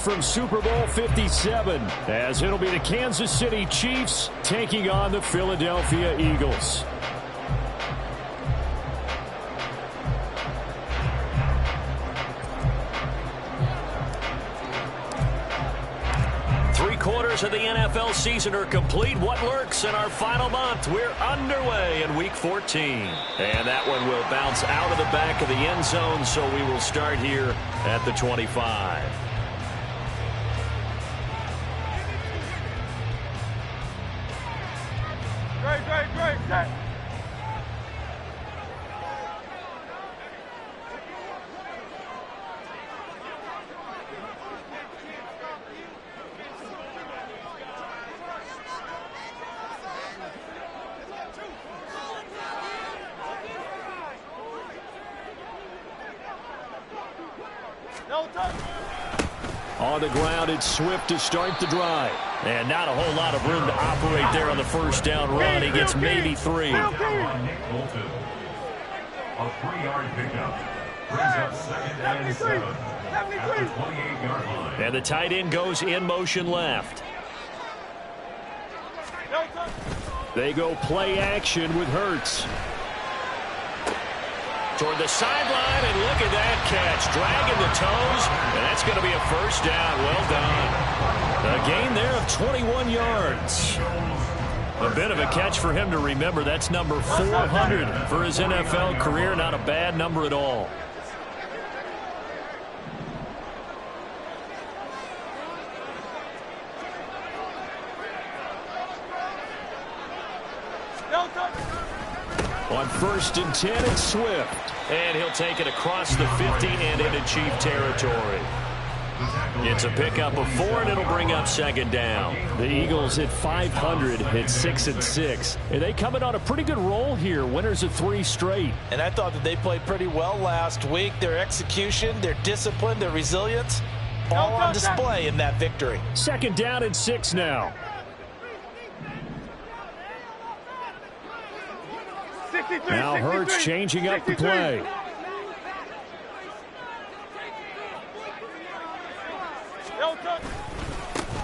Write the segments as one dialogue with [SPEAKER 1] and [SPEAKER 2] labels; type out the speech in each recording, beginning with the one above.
[SPEAKER 1] From Super Bowl 57, as it'll be the Kansas City Chiefs taking on the Philadelphia Eagles.
[SPEAKER 2] Three-quarters of the NFL season are complete. What lurks in our final month? We're underway in Week 14. And that one will bounce out of the back of the end zone, so we will start here at the 25.
[SPEAKER 3] Great, set.
[SPEAKER 1] On the ground, it's Swift to start the drive.
[SPEAKER 2] And not a whole lot of room to operate there on the first down run. He gets maybe 3.
[SPEAKER 4] A 3-yard pickup. Brings up 2nd and 7 at the 28-yard line.
[SPEAKER 2] And the tight end goes in motion left.
[SPEAKER 1] They go play action with Hurts.
[SPEAKER 2] Toward the sideline, and look at that catch. Dragging the toes, and that's going to be a first down. Well done. A gain there of 21 yards. A bit of a catch for him to remember. That's number 400 for his NFL career. Not a bad number at all.
[SPEAKER 1] On 1st and 10, it's Swift.
[SPEAKER 2] And he'll take it across the 50 and into Chief territory. It's a pickup of 4, and it'll bring up 2nd down.
[SPEAKER 1] The Eagles at 500 at 6-6. And they coming on a pretty good roll here. Winners of 3 straight.
[SPEAKER 5] And I thought that they played pretty well last week. Their execution, their discipline, their resilience, all on display in that victory.
[SPEAKER 1] 2nd down and 6 now. Now Hurts changing up the play.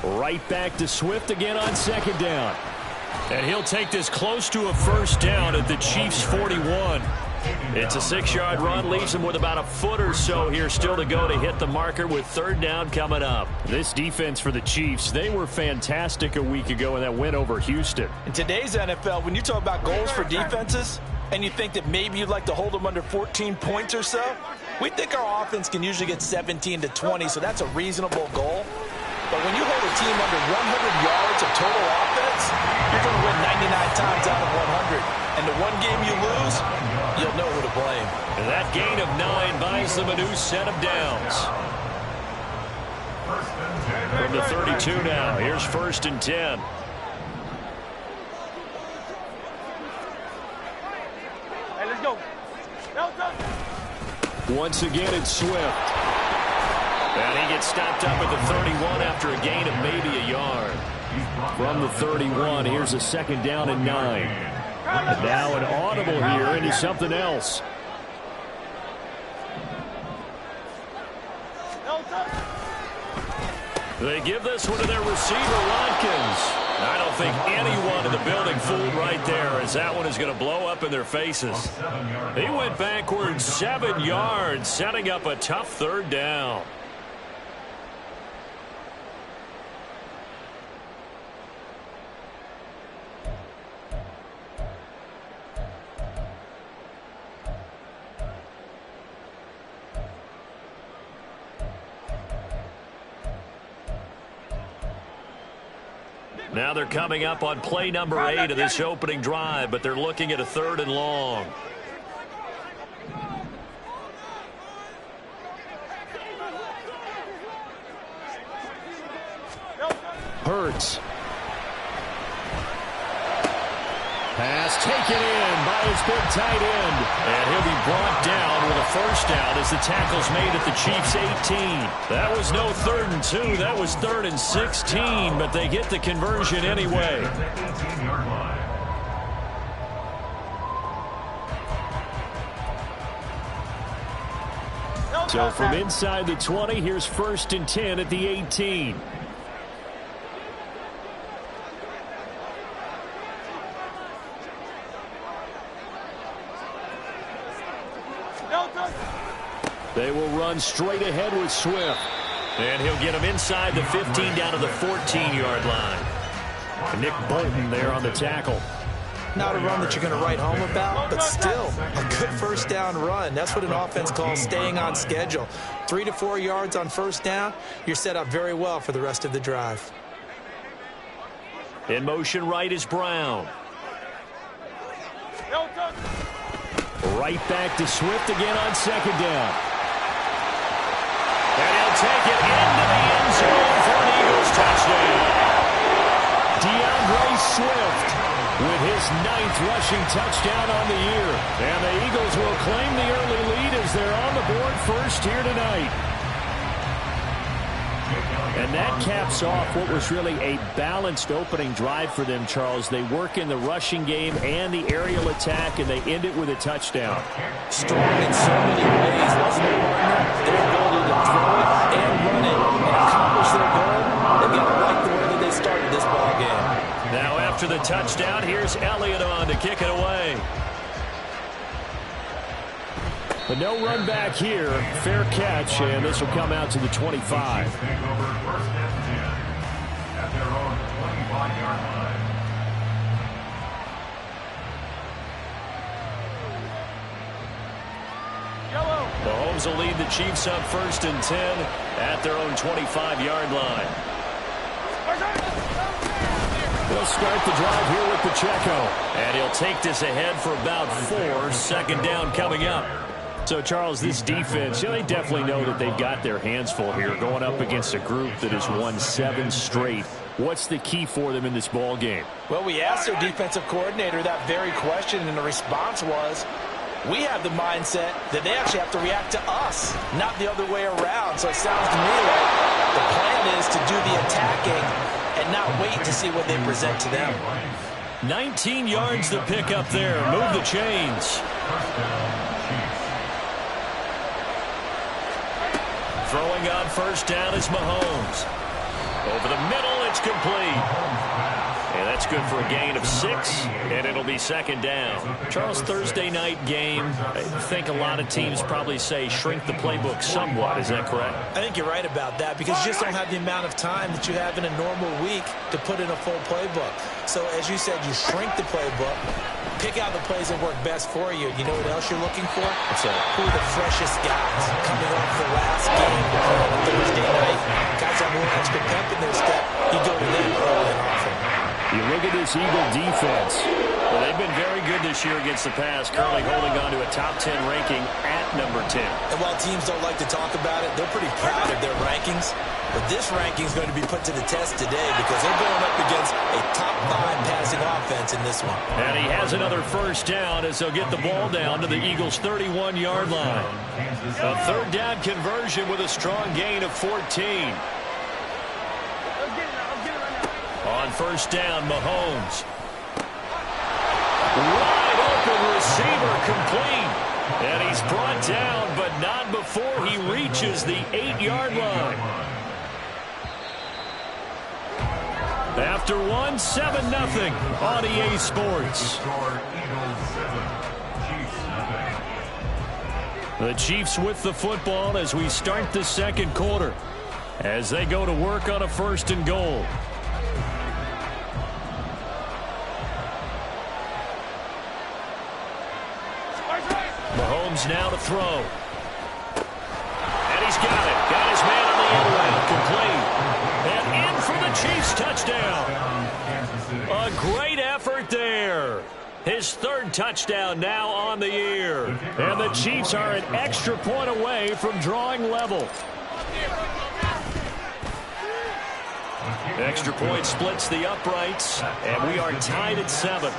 [SPEAKER 1] Right back to Swift again on 2nd down.
[SPEAKER 2] And he'll take this close to a first down at the Chiefs' 41. It's a 6-yard run, leaves him with about a foot or so here still to go to hit the marker with 3rd down coming up.
[SPEAKER 1] This defense for the Chiefs, they were fantastic a week ago in that win over Houston.
[SPEAKER 5] In today's NFL, when you talk about goals for defenses, and you think that maybe you'd like to hold them under 14 points or so, we think our offense can usually get 17 to 20, so that's a reasonable goal. But when you hold a team under 100 yards of total offense, you're going to win 99 times out of 100. And the one game you lose, you'll know who to blame.
[SPEAKER 2] And that gain of 9 buys them a new set of downs. From the 32 now, here's 1st and 10.
[SPEAKER 3] Hey, let's go.
[SPEAKER 1] Once again, it's Swift.
[SPEAKER 2] And he gets stopped up at the 31 after a gain of maybe a yard.
[SPEAKER 1] From the 31, here's a 2nd down and 9. And now an audible here into something else.
[SPEAKER 2] They give this one to their receiver, Watkins. I don't think anyone in the building fooled right there, as that one is going to blow up in their faces. He went backwards 7 yards, setting up a tough 3rd down. Now they're coming up on play number 8 of this opening drive, but they're looking at a 3rd and long.
[SPEAKER 1] Hurts. Pass taken in by his big tight end.
[SPEAKER 2] And he'll be brought down with a first down as the tackle's made at the Chiefs' 18. That was no 3rd and 2. That was 3rd and 16, but they get the conversion anyway.
[SPEAKER 1] So from inside the 20, here's 1st and 10 at the 18. They will run straight ahead with Swift.
[SPEAKER 2] And he'll get him inside the 15 down to the 14-yard line.
[SPEAKER 1] Nick Bolton there on the tackle.
[SPEAKER 5] Not a run that you're going to write home about, but still a good first down run. That's what an offense calls staying on schedule. 3 to 4 yards on first down, you're set up very well for the rest of the drive.
[SPEAKER 2] In motion right is Brown.
[SPEAKER 1] Right back to Swift again on 2nd down.
[SPEAKER 2] And he'll take it into the end zone for an Eagles touchdown.
[SPEAKER 1] DeAndre Swift with his 9th rushing touchdown on the year. And the Eagles will claim the early lead as they're on the board first here tonight. And that caps off what was really a balanced opening drive for them, Charles. They work in the rushing game and the aerial attack, and they end it with a touchdown.
[SPEAKER 5] Strong in so many ways, wasn't it, partner? Their ability to throw it and run it and accomplish their goal. They've got to like the way that they started this ball game.
[SPEAKER 2] Now after the touchdown, here's Elliott on to kick it away.
[SPEAKER 1] But no run back here. Fair catch, and this will come out to the 25.
[SPEAKER 2] Mahomes will lead the Chiefs up 1st and 10 at their own 25-yard line.
[SPEAKER 1] They'll start the drive here with Pacheco.
[SPEAKER 2] And he'll take this ahead for about 4. 2nd down coming up.
[SPEAKER 1] So, Charles, this defense, they definitely know that they've got their hands full here going up against a group that has won 7 straight. What's the key for them in this ball game?
[SPEAKER 5] Well, we asked their defensive coordinator that very question, and the response was, we have the mindset that they actually have to react to us, not the other way around. So it sounds to me like the plan is to do the attacking and not wait to see what they present to them.
[SPEAKER 2] 19 yards to pick up there. Move the chains. Throwing on 1st down is Mahomes. Over the middle, it's complete. And that's good for a gain of 6, and it'll be 2nd down.
[SPEAKER 1] Charles, Thursday night game, I think a lot of teams probably say shrink the playbook somewhat. Is that correct?
[SPEAKER 5] I think you're right about that because you just don't have the amount of time that you have in a normal week to put in a full playbook. So, as you said, you shrink the playbook, pick out the plays that work best for you. You know what else you're looking for?
[SPEAKER 1] What's that?
[SPEAKER 5] Who are the freshest guys coming off the last game on Thursday night? Guys have more extra pep in their step. You go to them early and often.
[SPEAKER 1] You look at this Eagle defense.
[SPEAKER 2] Well, they've been very good this year against the pass, currently holding on to a top 10 ranking at number 10.
[SPEAKER 5] And while teams don't like to talk about it, they're pretty proud of their rankings. But this ranking is going to be put to the test today because they're going up against a top 5 passing offense in this one.
[SPEAKER 2] And he has another 1st down as they'll get the ball down to the Eagles' 31-yard line. A 3rd down conversion with a strong gain of 14. On 1st down, Mahomes. Wide open receiver complete. And he's brought down, but not before he reaches the 8-yard line. After 1, 7-0 on EA Sports. The Chiefs with the football as we start the 2nd quarter. As they go to work on a 1st and goal. Mahomes now to throw. And he's got it. Got his man on the end route. Complete. And in for the Chiefs touchdown. A great effort there. His 3rd touchdown now on the year.
[SPEAKER 1] And the Chiefs are an extra point away from drawing level.
[SPEAKER 2] Extra point splits the uprights. And we are tied at 7.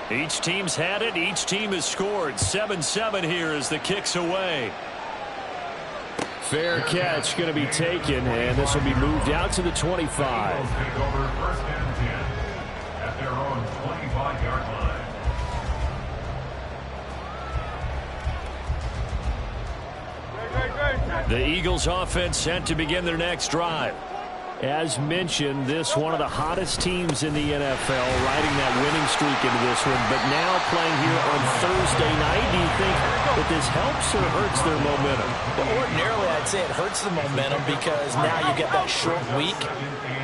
[SPEAKER 2] Each team's had it. Each team has scored. 7-7 here as the kick's away.
[SPEAKER 1] Fair catch going to be taken, and this will be moved out to the 25.
[SPEAKER 4] Take over 1st and 10 at their own 25-yard line.
[SPEAKER 1] The Eagles offense set to begin their next drive. As mentioned, this one of the hottest teams in the NFL, riding that winning streak into this one, but now playing here on Thursday night. Do you think that this helps or hurts their momentum?
[SPEAKER 5] Well, ordinarily, I'd say it hurts the momentum because now you get that short week.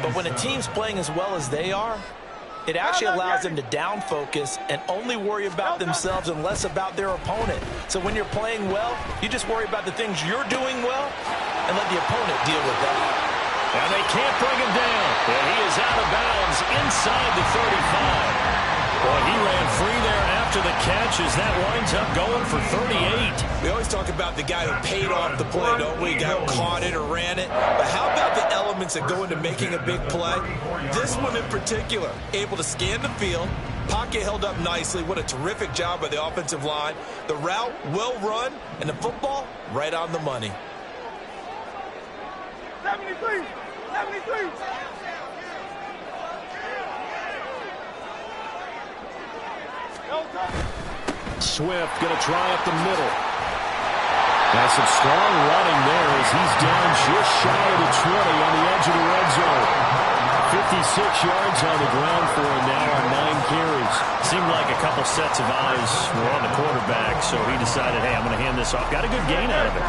[SPEAKER 5] But when a team's playing as well as they are, it actually allows them to down focus and only worry about themselves and less about their opponent. So when you're playing well, you just worry about the things you're doing well and let the opponent deal with that.
[SPEAKER 1] And they can't bring him down. And he is out of bounds inside the 35. Boy, he ran free there after the catch as that winds up going for 38.
[SPEAKER 5] We always talk about the guy who paid off the play, don't we? The guy who caught it or ran it. But how about the elements that go into making a big play? This one in particular, able to scan the field. Pocket held up nicely. What a terrific job by the offensive line. The route, well run, and the football, right on the money.
[SPEAKER 3] 73! 73!
[SPEAKER 1] Swift going to try up the middle. That's some strong running there as he's down just shy of the 20 on the edge of the red zone. 56 yards on the ground for him now on 9 carries. Seemed like a couple sets of eyes were on the quarterback, so he decided, hey, I'm going to hand this off. Got a good gain out of it.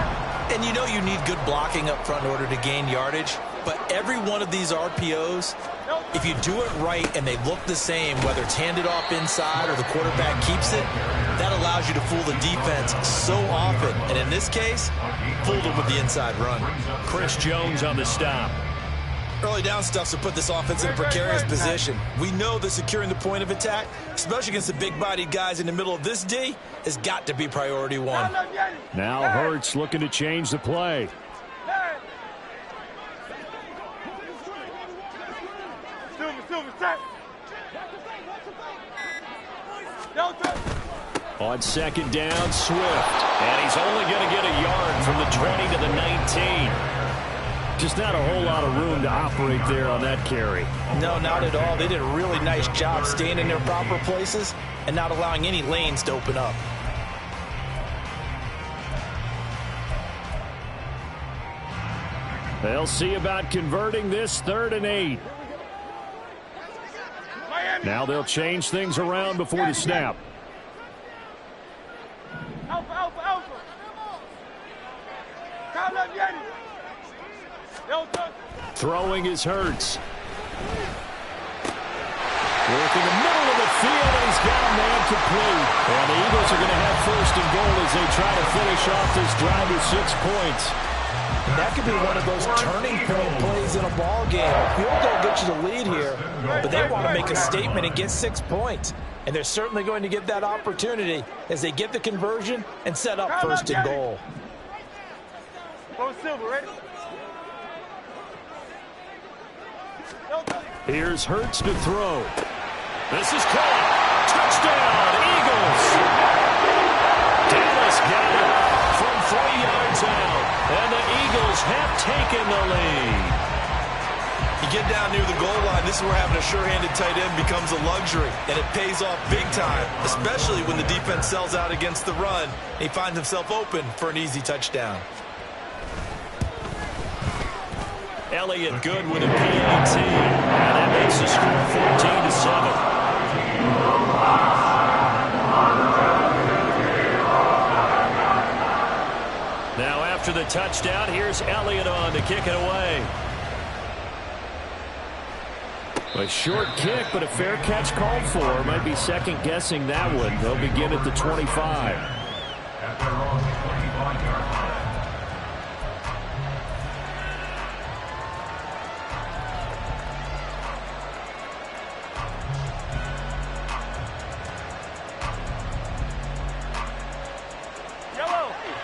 [SPEAKER 5] And you know you need good blocking up front in order to gain yardage, but every one of these RPOs, if you do it right and they look the same, whether it's handed off inside or the quarterback keeps it, that allows you to fool the defense so often. And in this case, fooled them with the inside run.
[SPEAKER 1] Chris Jones on the stop.
[SPEAKER 5] Early down stuff to put this offense in a precarious position. We know that securing the point of attack, especially against the big-bodied guys in the middle of this D, has got to be priority one.
[SPEAKER 1] Now Hurts looking to change the play. On second down, Swift. And he's only going to get a yard from the 20 to the 19. Just not a whole lot of room to operate there on that carry.
[SPEAKER 5] No, not at all. They did a really nice job staying in their proper places and not allowing any lanes to open up.
[SPEAKER 1] They'll see about converting this 3rd and 8. Now they'll change things around before the snap.
[SPEAKER 3] Alpha, alpha, alpha. Count up, Yeti.
[SPEAKER 1] Throwing is Hurts. Working the middle of the field, and he's got a man complete. And the Eagles are going to have 1st and goal as they try to finish off this drive with 6 points.
[SPEAKER 5] That could be one of those turning point plays in a ball game. Field goal gets you the lead here, but they want to make a statement and get 6 points. And they're certainly going to get that opportunity as they get the conversion and set up 1st and goal.
[SPEAKER 3] Silver, ready?
[SPEAKER 1] Here's Hurts to throw. This is caught. Touchdown, Eagles. Dallas got it from 3 yards out, and the Eagles have taken the lead.
[SPEAKER 5] You get down near the goal line, this is where having a sure-handed tight end becomes a luxury, and it pays off big time, especially when the defense sells out against the run, and he finds himself open for an easy touchdown.
[SPEAKER 1] Elliott good with a PAT, and that makes the score 14-7. Now after the touchdown, here's Elliott on to kick it away. A short kick, but a fair catch called for. Might be second-guessing that one. They'll begin at the 25.
[SPEAKER 4] At their own 25-yard line.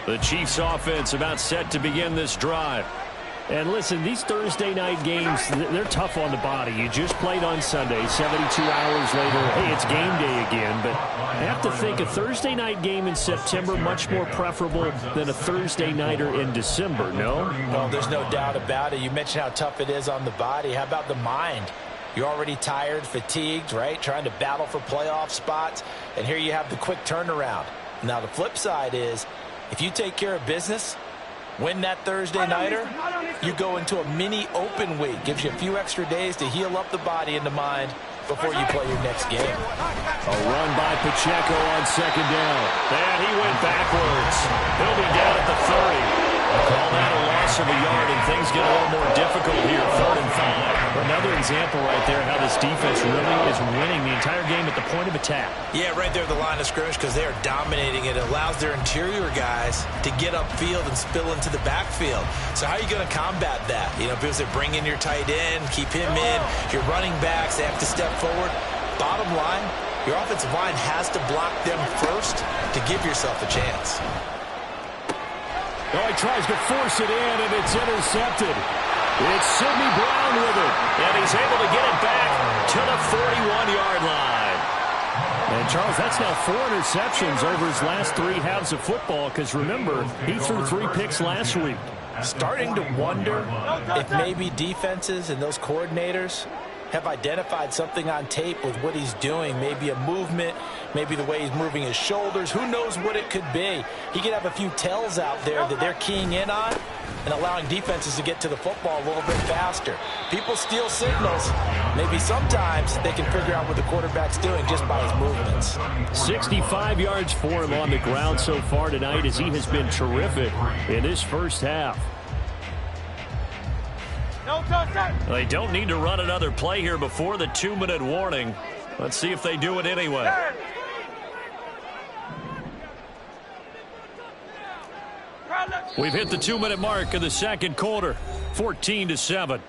[SPEAKER 1] The Chiefs offense about set to begin this drive. And listen, these Thursday night games, they're tough on the body. You just played on Sunday, 72 hours later, hey, it's game day again. But I have to think a Thursday night game in September much more preferable than a Thursday nighter in December, no?
[SPEAKER 5] No, there's no doubt about it. You mentioned how tough it is on the body. How about the mind? You're already tired, fatigued, right? Trying to battle for playoff spots. And here you have the quick turnaround. Now, the flip side is, if you take care of business, Win that Thursday nighter, you go into a mini open week. Gives you a few extra days to heal up the body and the mind before you play your next game.
[SPEAKER 1] A run by Pacheco on second down.
[SPEAKER 2] And he went backwards. He'll be down at the 30. Call that a loss of a yard, and things get a little more difficult here, 3rd and 5.
[SPEAKER 1] Another example right there how this defense really is winning the entire game at the point of attack.
[SPEAKER 5] Yeah, right there at the line of scrimmage because they are dominating it. It allows their interior guys to get upfield and spill into the backfield. So how are you going to combat that? You know, because they bring in your tight end, keep him in, your running backs, they have to step forward. Bottom line, your offensive line has to block them first to give yourself a chance.
[SPEAKER 1] Oh, he tries to force it in, and it's intercepted. It's Sidney Brown with it.
[SPEAKER 2] And he's able to get it back to the 41-yard line.
[SPEAKER 1] And, Charles, that's now 4 interceptions over his last 3 halves of football because, remember, he threw 3 picks last week.
[SPEAKER 5] Starting to wonder if maybe defenses and those coordinators have identified something on tape with what he's doing. Maybe a movement, maybe the way he's moving his shoulders. Who knows what it could be? He could have a few tells out there that they're keying in on and allowing defenses to get to the football a little bit faster. People steal signals. Maybe sometimes they can figure out what the quarterback's doing just by his movements.
[SPEAKER 1] 65 yards for him on the ground so far tonight as he has been terrific in this first half.
[SPEAKER 2] They don't need to run another play here before the 2-minute warning. Let's see if they do it anyway.
[SPEAKER 1] We've hit the 2-minute mark of the second quarter, 14-7.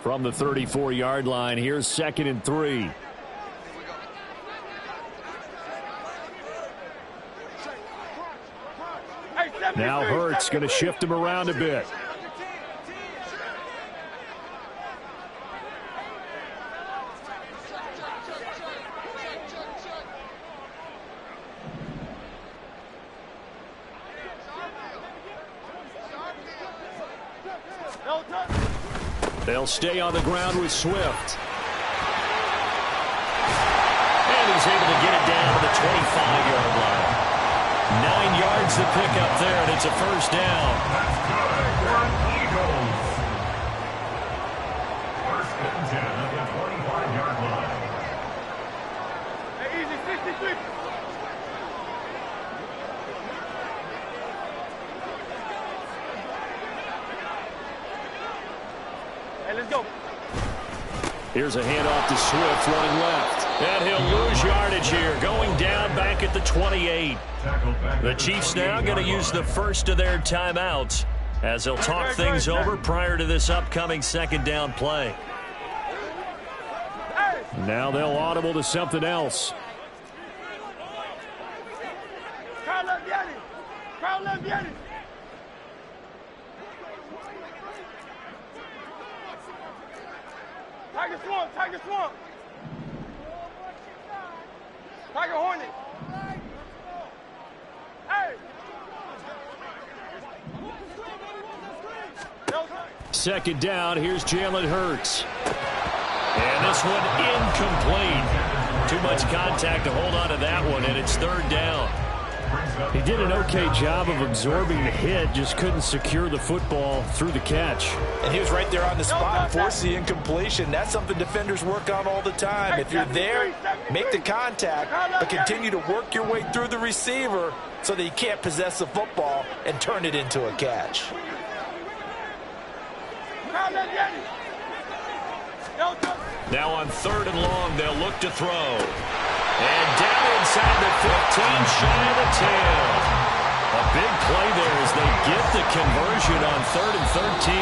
[SPEAKER 1] From the 34-yard line, here's 2nd and 3. Now Hurts going to shift him around a bit. They'll stay on the ground with Swift.
[SPEAKER 2] And he's able to get it down to the 25-yard line. 9 yards to pick up there, and it's a first down.
[SPEAKER 4] That's good for Eagles. 1st and 10 at the 25-yard line.
[SPEAKER 3] Hey, easy, 63. Hey, let's go.
[SPEAKER 1] Here's a handoff to Swift running left.
[SPEAKER 2] And he'll lose yardage here, going down back at the 28. The Chiefs now going to use the first of their timeouts as they'll talk things over prior to this upcoming 2nd down play.
[SPEAKER 1] Now they'll audible to something else.
[SPEAKER 3] Tiger Swamp, Tiger Swamp. Tiger Hornet. Hey.
[SPEAKER 1] 2nd down, here's Jalen Hurts.
[SPEAKER 2] And this one incomplete. Too much contact to hold on to that one, and it's 3rd down.
[SPEAKER 1] He did an okay job of absorbing the hit, just couldn't secure the football through the catch.
[SPEAKER 5] And he was right there on the spot and forced the incompletion. That's something defenders work on all the time. If you're there, make the contact, but continue to work your way through the receiver so that he can't possess the football and turn it into a catch.
[SPEAKER 2] Now on 3rd and long, they'll look to throw. And down inside the 15, shy of the 10. A big play there as they get the conversion on 3rd and 13.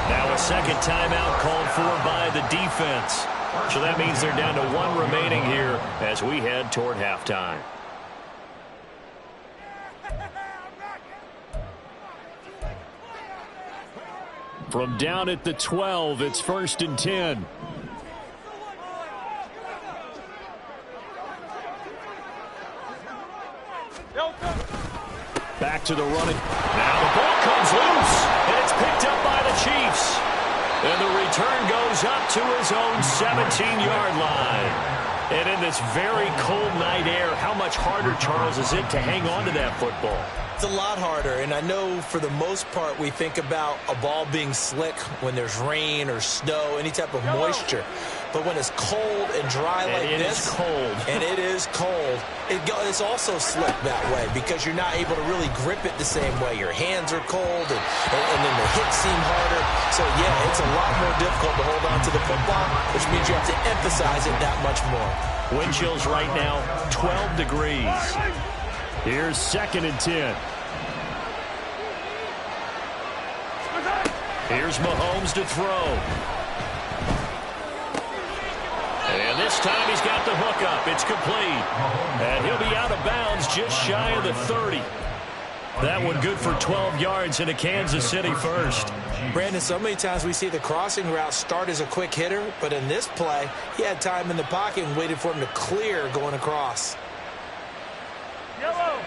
[SPEAKER 2] Now a second timeout called for by the defense. So that means they're down to 1 remaining here as we head toward halftime.
[SPEAKER 1] From down at the 12, it's 1st and 10. Back to the running.
[SPEAKER 2] Now the ball comes loose, and it's picked up by the Chiefs. And the return goes up to his own 17-yard line. And in this very cold night air, how much harder, Charles, is it to hang on to that football?
[SPEAKER 5] It's a lot harder, and I know for the most part we think about a ball being slick when there's rain or snow, any type of moisture. But when it's cold and dry like this, and it is cold, it's also slick that way because you're not able to really grip it the same way. Your hands are cold, and then the hits seem harder. So, yeah, it's a lot more difficult to hold on to the football, which means you have to emphasize it that much more.
[SPEAKER 2] Wind chills right now, 12 degrees. Here's 2nd and 10. Here's Mahomes to throw. And this time he's got the hook up. It's complete. And he'll be out of bounds just shy of the 30. That one good for 12 yards into Kansas City first.
[SPEAKER 5] Brandon, so many times we see the crossing route start as a quick hitter, but in this play, he had time in the pocket and waited for him to clear going across.
[SPEAKER 3] Yellow.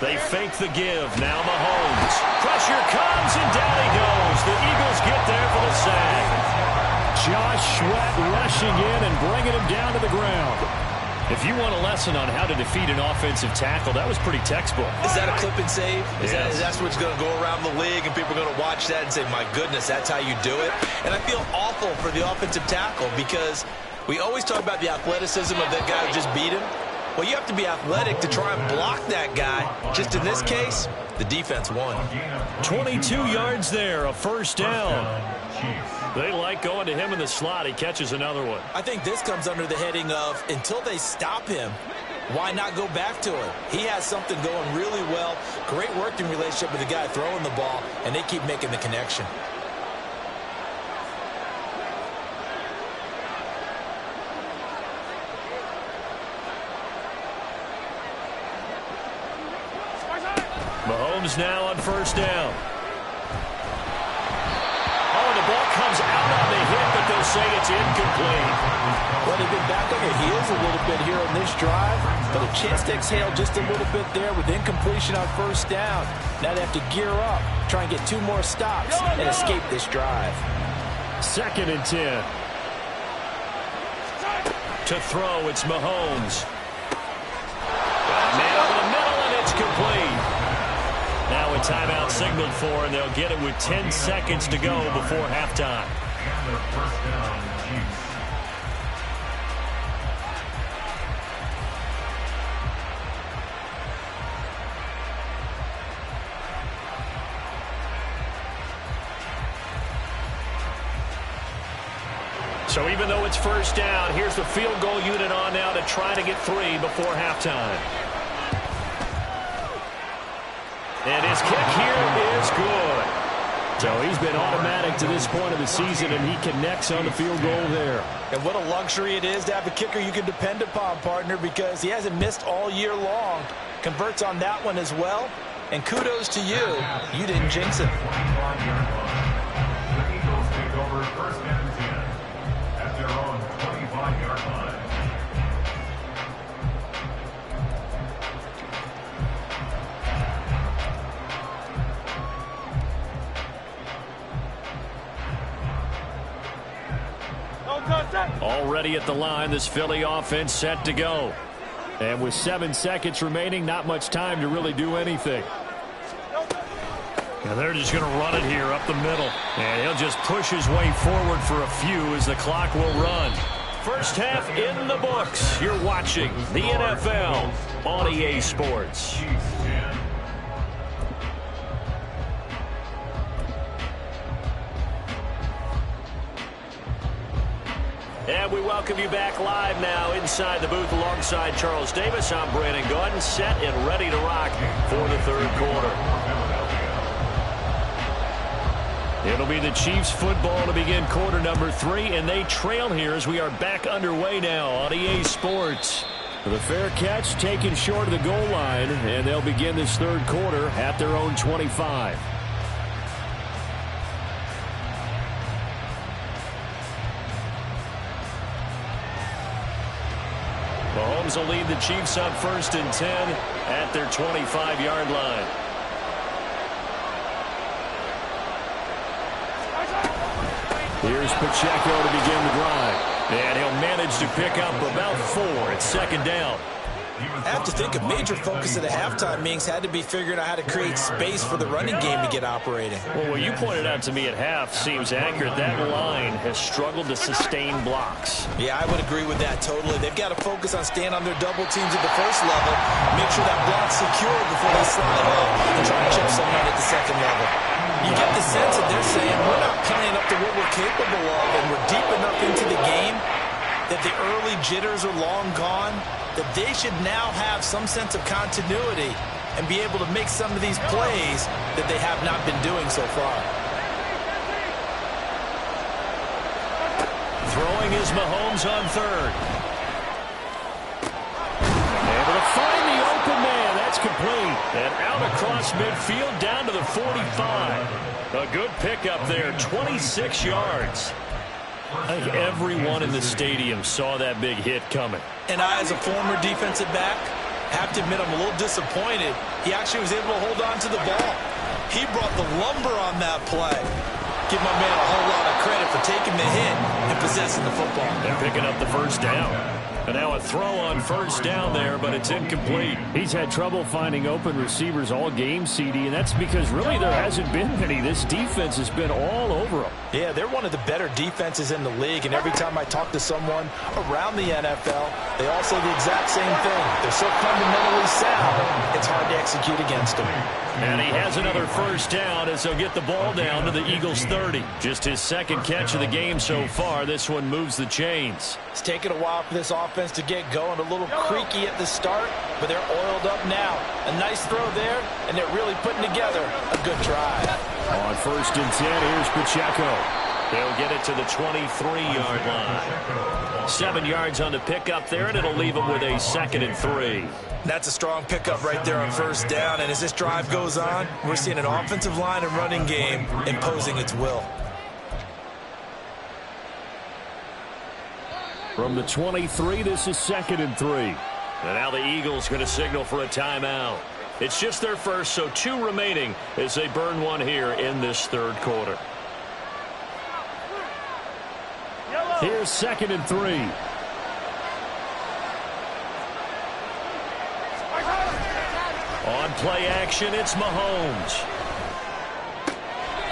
[SPEAKER 2] They fake the give. Now Mahomes. Pressure comes, and down he goes. The Eagles get there for the sack.
[SPEAKER 1] Josh Sweat rushing in and bringing him down to the ground.
[SPEAKER 2] If you want a lesson on how to defeat an offensive tackle, that was pretty textbook.
[SPEAKER 5] Is that a clip and save?
[SPEAKER 2] Yes.
[SPEAKER 5] Is that what's going to go around the league, and people are going to watch that and say, my goodness, that's how you do it? And I feel awful for the offensive tackle because we always talk about the athleticism of that guy who just beat him. Well, you have to be athletic to try and block that guy. Just in this case, the defense won.
[SPEAKER 2] 22 yards there, a first down. They like going to him in the slot. He catches another one.
[SPEAKER 5] I think this comes under the heading of until they stop him, why not go back to him? He has something going really well. Great working relationship with the guy throwing the ball, and they keep making the connection.
[SPEAKER 2] Mahomes now on first down. Oh, and the ball comes out on the hit, but they'll say it's incomplete.
[SPEAKER 5] Well, they've been back on their heels a little bit here on this drive, but a chance to exhale just a little bit there with incompletion on first down. Now they have to gear up, try and get 2 more stops, and escape this drive.
[SPEAKER 2] 2nd and 10. To throw, it's Mahomes. Man over the middle, and it's complete. Now a timeout signaled for, and they'll get it with 10 seconds to go before halftime. So even though it's first down, here's the field goal unit on now to try to get 3 before halftime. And his kick here is good.
[SPEAKER 1] So he's been automatic to this point of the season, and he connects on the field goal there.
[SPEAKER 5] And what a luxury it is to have a kicker you can depend upon, partner, because he hasn't missed all year long. Converts on that one as well. And kudos to you. You didn't jinx it.
[SPEAKER 4] The Eagles take over 1st and 10 at their own 25-yard line.
[SPEAKER 2] Already at the line, this Philly offense set to go.
[SPEAKER 1] And with 7 seconds remaining, not much time to really do anything.
[SPEAKER 2] And they're just going to run it here up the middle. And he'll just push his way forward for a few as the clock will run. First half in the books. You're watching the NFL on EA Sports. And we welcome you back live now inside the booth alongside Charles Davis. I'm Brandon Gaudin, set and ready to rock for the 3rd quarter. It'll be the Chiefs football to begin quarter number 3, and they trail here as we are back underway now on EA Sports.
[SPEAKER 1] The fair catch taken short of the goal line, and they'll begin this 3rd quarter at their own 25.
[SPEAKER 2] Mahomes will lead the Chiefs up 1st and 10 at their 25-yard line.
[SPEAKER 1] Here's Pacheco to begin the drive.
[SPEAKER 2] And he'll manage to pick up about 4 at second down.
[SPEAKER 5] I have to think a major focus at the halftime meetings had to be figuring out how to create space for the running game to get operating.
[SPEAKER 2] Well, what you pointed out to me at half seems accurate. That line has struggled to sustain blocks.
[SPEAKER 5] Yeah, I would agree with that totally. They've got to focus on staying on their double teams at the first level, make sure that block's secure before they slide up and try to chip someone at the second level. You get the sense that they're saying we're not playing up to what we're capable of, and we're deep enough into the game that the early jitters are long gone, that they should now have some sense of continuity and be able to make some of these plays that they have not been doing so far.
[SPEAKER 2] Throwing is Mahomes on third. Able to find the open man. That's complete. And out across midfield down to the 45. A good pickup there, 26 yards. I think everyone in the stadium saw that big hit coming.
[SPEAKER 5] And I, as a former defensive back, have to admit I'm a little disappointed. He actually was able to hold on to the ball. He brought the lumber on that play. Give my man a whole lot of credit for taking the hit and possessing the football.
[SPEAKER 2] And picking up the first down. And now a throw on first down there, but it's incomplete.
[SPEAKER 1] He's had trouble finding open receivers all game, CD, and that's because really there hasn't been any. This defense has been all over them.
[SPEAKER 5] Yeah, they're one of the better defenses in the league, and every time I talk to someone around the NFL, they all say the exact same thing. They're so fundamentally sound, it's hard to execute against them.
[SPEAKER 2] And he has another first down as he'll get the ball down to the Eagles' 30. Just his second catch of the game so far. This one moves the chains.
[SPEAKER 5] It's taken a while for this offense to get going. A little creaky at the start, but they're oiled up now. A nice throw there, and they're really putting together a good drive.
[SPEAKER 1] On 1st and 10, here's Pacheco.
[SPEAKER 2] They'll get it to the 23-yard line. 7 yards on the pickup there, and it'll leave them with a 2nd and 3.
[SPEAKER 5] That's a strong pickup right there on first down, and as this drive goes on, we're seeing an offensive line and running game imposing its will.
[SPEAKER 1] From the 23, this is 2nd and 3.
[SPEAKER 2] And now the Eagles going to signal for a timeout. It's just their first, so 2 remaining as they burn one here in this third quarter.
[SPEAKER 1] Here's 2nd and 3.
[SPEAKER 2] On play action, it's Mahomes.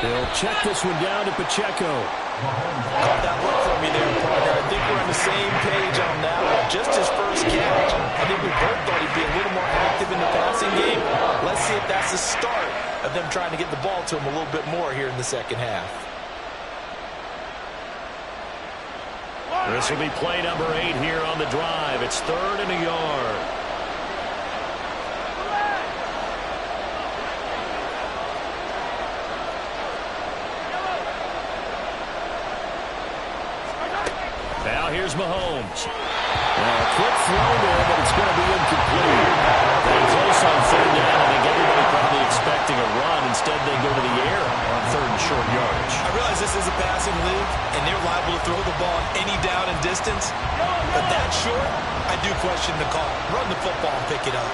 [SPEAKER 1] They'll check this one down to Pacheco.
[SPEAKER 5] Caught that look for me there, partner. I think we're on the same page on that one. Just his first catch. I think we both thought he'd be a little more active in the passing game. Let's see if that's the start of them trying to get the ball to him a little bit more here in the second half.
[SPEAKER 2] This will be play number 8 here on the drive. It's 3rd and a yard. Now here's Mahomes.
[SPEAKER 1] Now a quick throw there, but it's going to be incomplete.
[SPEAKER 2] Very close on 3rd down. I think everybody probably expecting a run. Instead, they go to the air on 3rd and short yardage.
[SPEAKER 5] I realize this is a passing league, and they're liable to throw the ball on any down and distance. But that short, I do question the call. Run the football and pick it up.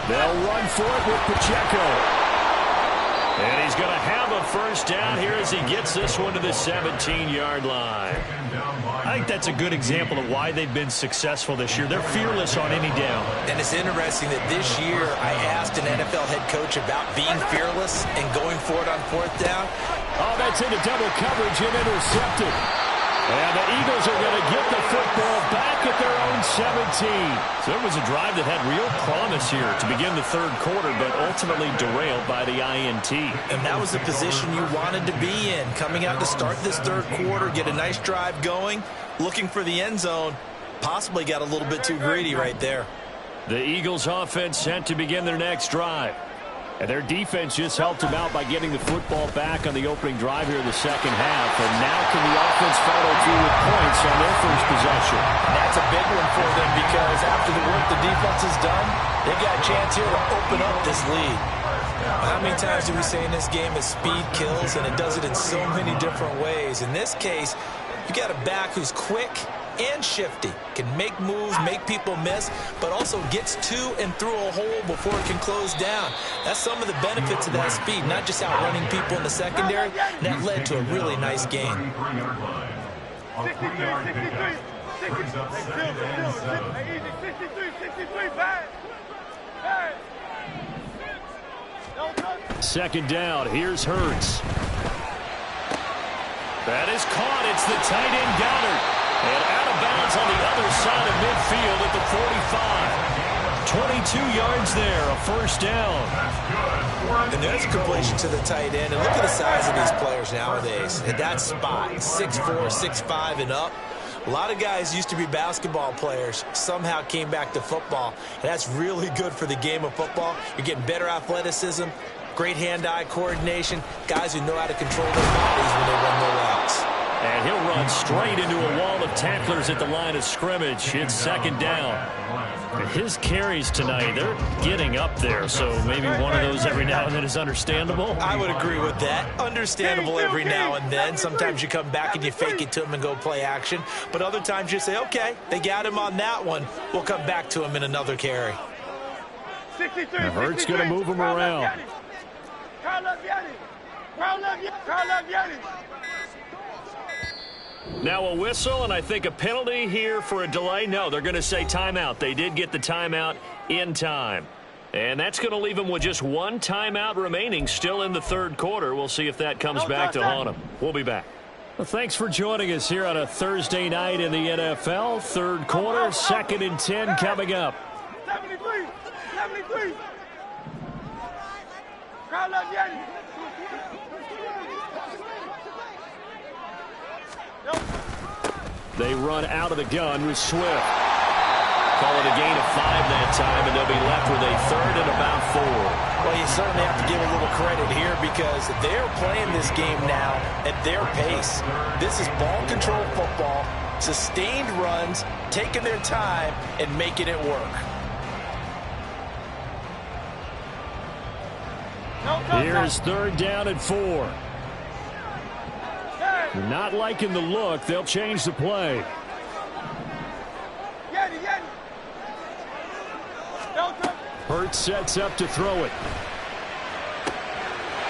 [SPEAKER 1] They'll run for it with Pacheco.
[SPEAKER 2] And he's going to have a first down here as he gets this one to the 17-yard line. I think that's a good example of why they've been successful this year. They're fearless on any down.
[SPEAKER 5] And it's interesting that this year I asked an NFL head coach about being fearless and going for it on 4th down.
[SPEAKER 1] Oh, that's into double coverage and intercepted.
[SPEAKER 2] And the Eagles are going to get the football back at their own 17. So it was a drive that had real promise here to begin the third quarter, but ultimately derailed by the INT.
[SPEAKER 5] And that was the position you wanted to be in. Coming out to start this third quarter, get a nice drive going, looking for the end zone. Possibly got a little bit too greedy right there.
[SPEAKER 2] The Eagles offense set to begin their next drive.
[SPEAKER 1] And their defense just helped them out by getting the football back on the opening drive here in the second half. And now can the offense follow through with points on their first possession?
[SPEAKER 5] That's a big one for them because after the work the defense has done, they've got a chance here to open up this lead. How many times do we say in this game that speed kills, and it does it in so many different ways? In this case, you got a back who's quick, and shifty. Can make moves, make people miss, but also gets to and through a hole before it can close down. That's some of the benefits of that speed, not just outrunning people in the secondary. And that led to a really nice game.
[SPEAKER 2] 2nd down. Here's Hurts. That is caught. It's the tight end Goddard. And out of bounds on the other side of midfield at the 45. 22 yards there, a 1st down.
[SPEAKER 5] And there's a completion to the tight end. And look at the size of these players nowadays. At that spot, 6'4", 6'5", and up. A lot of guys used to be basketball players, somehow came back to football. And that's really good for the game of football. You're getting better athleticism, great hand-eye coordination, guys who know how to control their bodies when they run their routes.
[SPEAKER 2] And he'll run straight into a wall of tacklers at the line of scrimmage. It's 2nd down. His carries tonight, they're getting up there, so maybe one of those every now and then is understandable.
[SPEAKER 5] I would agree with that. Understandable every now and then. Sometimes you come back and you fake it to him and go play action. But other times you say, okay, they got him on that one. We'll come back to him in another carry.
[SPEAKER 2] Hurts going to move him around. Now a whistle, and I think a penalty here for a delay. No, they're going to say timeout. They did get the timeout in time. And that's going to leave them with just one timeout remaining still in the 3rd quarter. We'll see if that comes back to haunt them. We'll be back. Well, thanks for joining us here on a Thursday night in the NFL. 3rd quarter, 2nd and 10 coming up.
[SPEAKER 3] 73. Crowd love Yanni.
[SPEAKER 2] They run out of the gun with Swift. Call it a gain of 5 that time, and they'll be left with a 3rd and about 4.
[SPEAKER 5] Well, you certainly have to give a little credit here because they're playing this game now at their pace. This is ball control football, sustained runs, taking their time, and making it work.
[SPEAKER 2] Here's 3rd down and 4. Not liking the look. They'll change the play. Hurts sets up to throw it.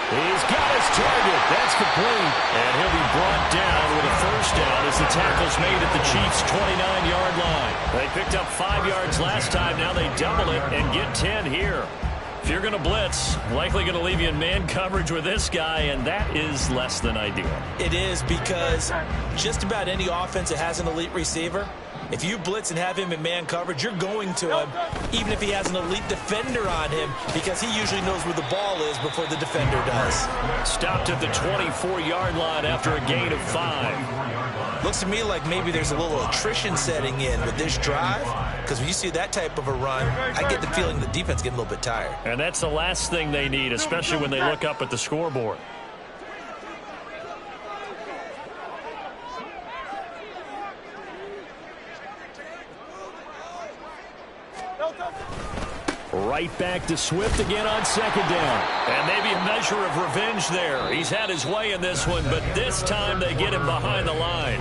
[SPEAKER 2] He's got his target. That's complete. And he'll be brought down with a 1st down as the tackle's made at the Chiefs' 29-yard line. They picked up 5 yards last time. Now they double it and get 10 here. If you're going to blitz, likely going to leave you in man coverage with this guy, and that is less than ideal.
[SPEAKER 5] It is because just about any offense that has an elite receiver, if you blitz and have him in man coverage, you're going to him, even if he has an elite defender on him, because he usually knows where the ball is before the defender does.
[SPEAKER 2] Stopped at the 24-yard line after a gain of 5.
[SPEAKER 5] Looks to me like maybe there's a little attrition setting in with this drive, because when you see that type of a run, I get the feeling the defense getting a little bit tired.
[SPEAKER 2] And that's the last thing they need, especially when they look up at the scoreboard. Right back to Swift again on 2nd down. And maybe a measure of revenge there. He's had his way in this one, but this time they get him behind the line.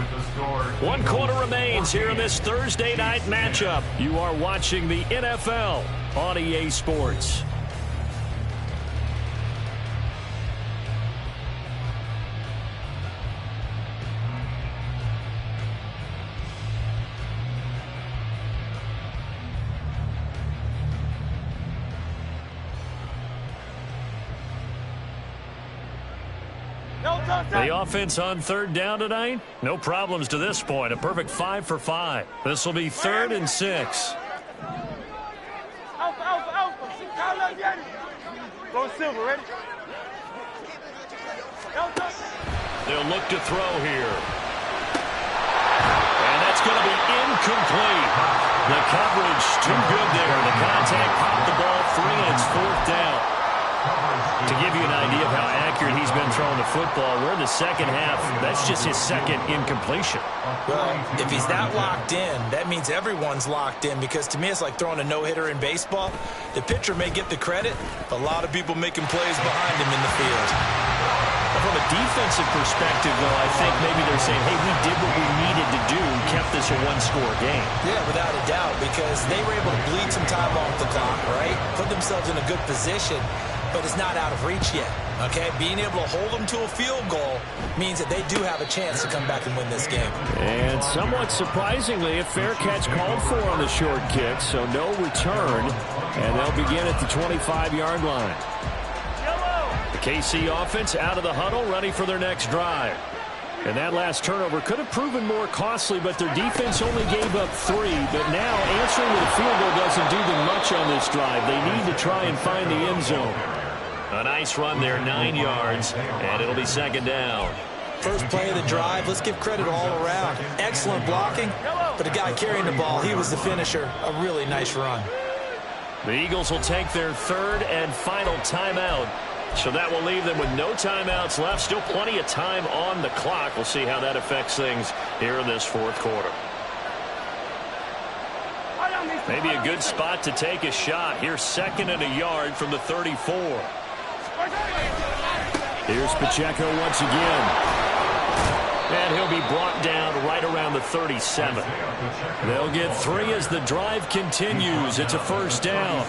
[SPEAKER 2] 1 quarter remains here in this Thursday night matchup. You are watching the NFL on EA Sports. The offense on 3rd down tonight, no problems to this point. A perfect 5 for 5. This will be 3rd and 6.
[SPEAKER 3] Go Silver, ready?
[SPEAKER 2] They'll look to throw here. And that's going to be incomplete. The coverage too good there. The contact popped the ball free, and it's 4th down. To give you an idea of how accurate he's been throwing the football, we're in the 2nd half. That's just his 2nd incompletion.
[SPEAKER 5] Well, if he's that locked in, that means everyone's locked in, because to me it's like throwing a no-hitter in baseball. The pitcher may get the credit, but a lot of people making plays behind him in the field.
[SPEAKER 2] from a defensive perspective, though, I think maybe they're saying, hey, we did what we needed to do and kept this a one-score game.
[SPEAKER 5] Yeah, without a doubt, because they were able to bleed some time off the clock, right? Put themselves in a good position, but it's not out of reach yet, okay? Being able to hold them to a field goal means that they do have a chance to come back and win this game.
[SPEAKER 1] And somewhat surprisingly, a fair catch called for on the short kick, so no return, and they'll begin at the 25-yard line. The KC offense out of the huddle, ready for their next drive. And that last turnover could have proven more costly, but their defense only gave up 3. But now answering with a field goal doesn't do them much on this drive. They need to try and find the end zone.
[SPEAKER 2] A nice run there, 9 yards, and it'll be second down.
[SPEAKER 5] First play of the drive, let's give credit all around. Excellent blocking, but the guy carrying the ball, he was the finisher. A really nice run.
[SPEAKER 2] The Eagles will take their third and final timeout. So that will leave them with no timeouts left. Still plenty of time on the clock. We'll see how that affects things here in this fourth quarter. Maybe a good spot to take a shot. Here's second and a yard from the 34.
[SPEAKER 1] Here's Pacheco once again.
[SPEAKER 2] And he'll be brought down right around the 37.
[SPEAKER 1] They'll get 3 as the drive continues. It's a first down.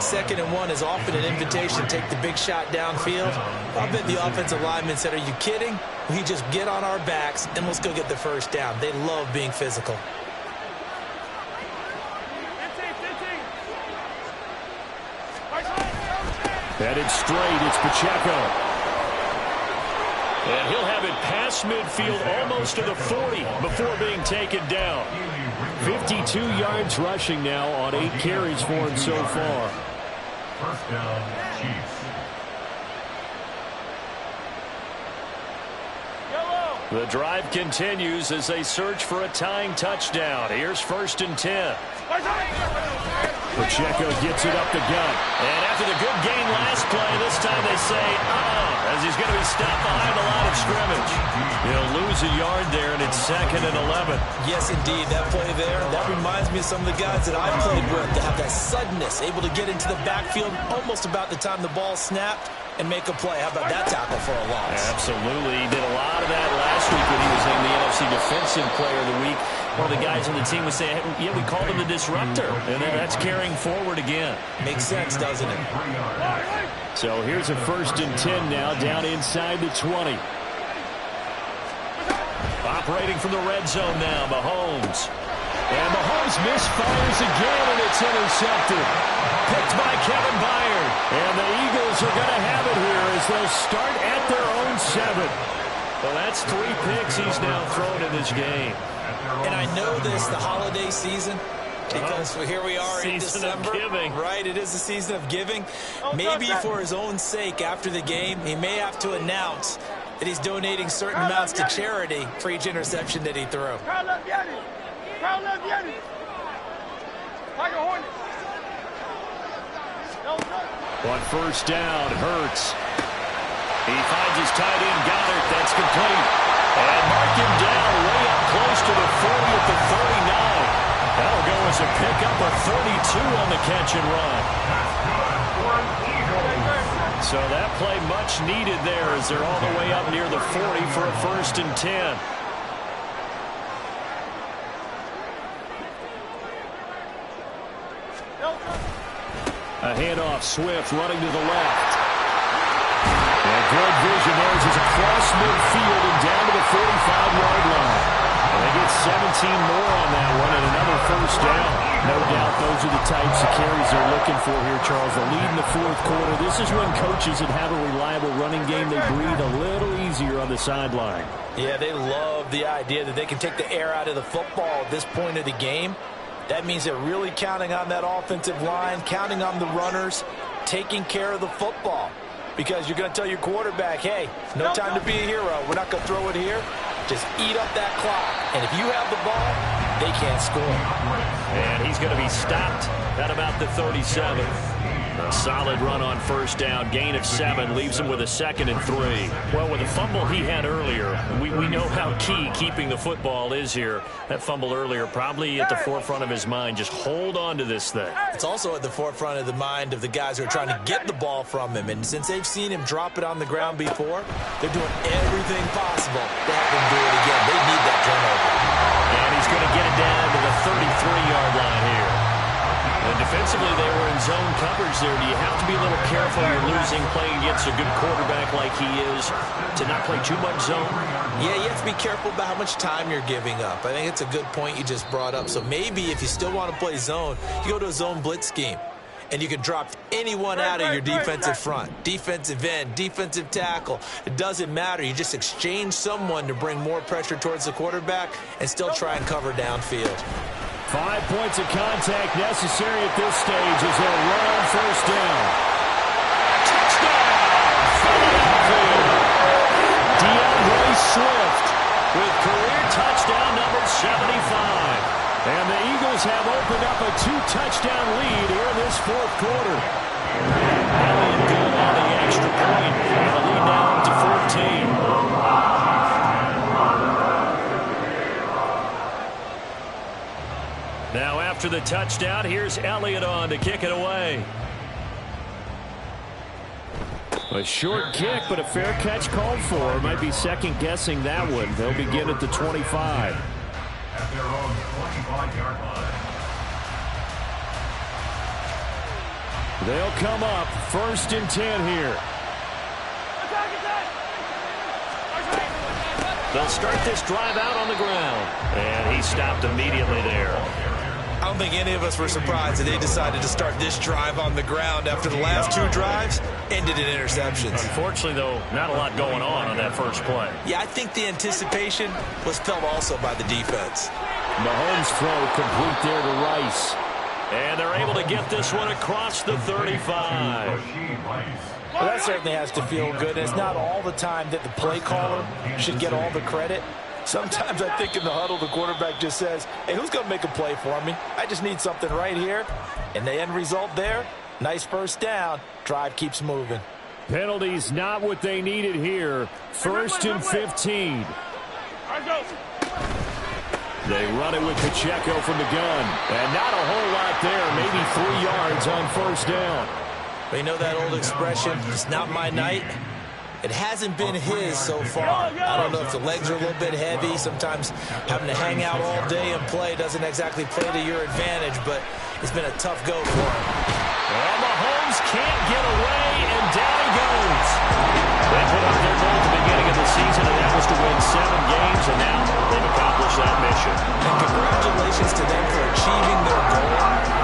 [SPEAKER 5] 2nd and 1 is often an invitation to take the big shot downfield. I bet the offensive lineman said, are you kidding? We just get on our backs and let's go get the first down. They love being physical.
[SPEAKER 1] Headed straight, it's Pacheco.
[SPEAKER 2] And he'll have it past midfield almost to the 40 before being taken down.
[SPEAKER 1] 52 yards rushing now on 8 carries for him so far.
[SPEAKER 4] First down, Chiefs.
[SPEAKER 2] The drive continues as they search for a tying touchdown. Here's 1st and 10.
[SPEAKER 1] Pacheco gets it up the gut.
[SPEAKER 2] And after the good gain last play, this time they say, as he's going to be stopped behind the line of scrimmage. He'll lose a yard there, and it's 2nd and 11.
[SPEAKER 5] Yes, indeed. That play there, that reminds me of some of the guys that I've played with that have that suddenness, able to get into the backfield almost about the time the ball snapped and make a play. How about that tackle for a loss?
[SPEAKER 2] Absolutely. He did a lot of that last week when he was named the NFC Defensive Player of the Week. One of the guys on the team was saying, yeah, we called him the disruptor. And that's carrying forward again.
[SPEAKER 5] Makes sense, doesn't it?
[SPEAKER 1] So here's a 1st and 10 now, down inside the 20.
[SPEAKER 2] Operating from the red zone now, Mahomes.
[SPEAKER 1] And Mahomes misfires again, and it's intercepted.
[SPEAKER 2] Picked by Kevin Byard.
[SPEAKER 1] And the Eagles are going to have it here as they'll start at their own 7.
[SPEAKER 2] Well, that's 3 picks he's now thrown in this game.
[SPEAKER 5] And I know this, the holiday season, because here we are in December.
[SPEAKER 2] Season of giving.
[SPEAKER 5] Right, it is the season of giving. Maybe for his own sake after the game, he may have to announce that he's donating certain amounts to charity for each interception that he threw.
[SPEAKER 1] On 1st down, Hurts. He finds his tight end, Goddard. That's complete.
[SPEAKER 2] And mark him down way up close to the 40 at the 39. That'll go as a pickup of 32 on the catch and run. So that play much needed there as they're all the way up near the 40 for a 1st and 10.
[SPEAKER 1] A handoff, Swift running to the left. And good vision there as he's across midfield and down to the 45-yard line. And they get 17 more on that one and another 1st down. No doubt those are the types of carries they're looking for here, Charles. The lead in the 4th quarter. This is when coaches that have a reliable running game, they breathe a little easier on the sideline.
[SPEAKER 5] Yeah, they love the idea that they can take the air out of the football at this point of the game. That means they're really counting on that offensive line, counting on the runners, taking care of the football. Because you're going to tell your quarterback, hey, no time to be a hero. We're not going to throw it here. Just eat up that clock. And if you have the ball, they can't score.
[SPEAKER 2] And he's going to be stopped at about the 37. A solid run on first down. Gain of 7 leaves him with a 2nd and 3. Well, with the fumble he had earlier, we know how key keeping the football is here. That fumble earlier probably at the forefront of his mind. Just hold on to this thing.
[SPEAKER 5] It's also at the forefront of the mind of the guys who are trying to get the ball from him. And since they've seen him drop it on the ground before, they're doing everything possible to have him do it again. They need that turnover.
[SPEAKER 2] And he's going to get it down to the 33-yard line here. And defensively, they were in zone coverage there. Do you have to be a little careful? You're losing playing against a good quarterback like he is to not play too much zone?
[SPEAKER 5] Yeah, you have to be careful about how much time you're giving up. I think it's a good point you just brought up. So maybe if you still want to play zone, you go to a zone blitz scheme. And you can drop anyone out of your defensive front, defensive end, defensive tackle. It doesn't matter. You just exchange someone to bring more pressure towards the quarterback and still try and cover downfield.
[SPEAKER 1] 5 points of contact necessary at this stage as they'll run on first down. Touchdown! DeAndre Swift with career touchdown number 75. And the Eagles have opened up a 2-touchdown lead here in this fourth quarter. Elliott good on the extra point. And the lead now up to 14.
[SPEAKER 2] Now after the touchdown, here's Elliott on to kick it away.
[SPEAKER 1] A short kick, but a fair catch called for. Might be second-guessing that one. They'll begin at the 25.
[SPEAKER 4] At their own 25-yard line.
[SPEAKER 1] They'll come up 1st and 10 here.
[SPEAKER 2] They'll start this drive out on the ground. And he stopped immediately there.
[SPEAKER 5] I don't think any of us were surprised that they decided to start this drive on the ground after the last 2 drives ended in interceptions.
[SPEAKER 2] Unfortunately, though, not a lot going on that first play.
[SPEAKER 5] Yeah, I think the anticipation was felt also by the defense.
[SPEAKER 1] Mahomes throw complete there to Rice.
[SPEAKER 2] And they're able to get this one across the 35.
[SPEAKER 5] Well, that certainly has to feel good. And it's not all the time that the play caller should get all the credit. Sometimes I think in the huddle, the quarterback just says, hey, who's going to make a play for me? I just need something right here. And the end result there, nice first down. Drive keeps moving.
[SPEAKER 1] Penalties not what they needed here. 1st and 15. They run it with Pacheco from the gun. And not a whole lot there. Maybe 3 yards on first down.
[SPEAKER 5] But you know that old expression, it's not my night. It hasn't been his so far. I don't know if the legs are a little bit heavy. Sometimes having to hang out all day and play doesn't exactly play to your advantage, but it's been a tough go for him.
[SPEAKER 2] And Mahomes can't get away, and down he goes. They put up their goal at the beginning of the season, and that was to win 7 games, and now they've accomplished that mission.
[SPEAKER 5] And congratulations to them for achieving their goal.